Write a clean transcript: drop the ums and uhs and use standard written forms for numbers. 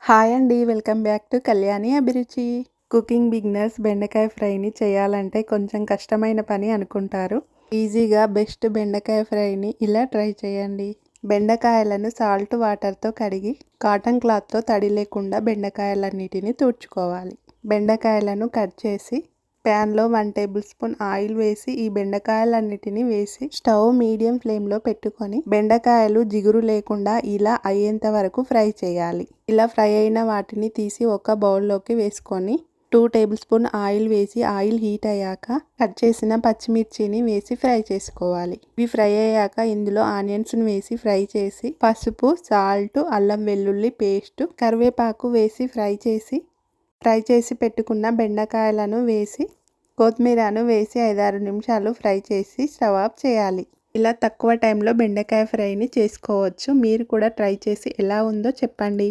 Hi అండి. Welcome back to Kalyani అభిరుచి. Cooking beginners బెండకాయ ఫ్రైని చేయాలంటే కొంచెం కష్టమైన పని అనుకుంటారు. ఈజీగా బెస్ట్ బెండకాయ ఫ్రైని ఇలా ట్రై చేయండి. బెండకాయలను సాల్ట్ వాటర్తో కడిగి కాటన్ క్లాత్తో తడి లేకుండా బెండకాయలన్నిటిని తుడుచుకోవాలి. బెండకాయలను కట్ చేసి ప్యాన్లో 1 టేబుల్ స్పూన్ ఆయిల్ వేసి ఈ బెండకాయలన్నిటిని వేసి స్టవ్ మీడియం ఫ్లేమ్లో పెట్టుకొని బెండకాయలు జిగురు లేకుండా ఇలా అయ్యేంత వరకు ఫ్రై చేయాలి. ఇలా ఫ్రై అయిన వాటిని తీసి ఒక బౌల్లోకి వేసుకొని 2 టేబుల్ స్పూన్ ఆయిల్ వేసి ఆయిల్ హీట్ అయ్యాక కట్ చేసిన పచ్చిమిర్చిని వేసి ఫ్రై చేసుకోవాలి. ఇవి ఫ్రై అయ్యాక ఇందులో ఆనియన్స్ని వేసి ఫ్రై చేసి పసుపు, సాల్ట్, అల్లం వెల్లుల్లి పేస్ట్, కరివేపాకు వేసి ఫ్రై చేసి పెట్టుకున్న బెండకాయలను వేసి కొత్తిమీరను వేసి 5-6 నిమిషాలు ఫ్రై చేసి స్టవ్ ఆఫ్ చేయాలి. ఇలా తక్కువ టైంలో బెండకాయ ఫ్రైని చేసుకోవచ్చు. మీరు కూడా ట్రై చేసి ఎలా ఉందో చెప్పండి.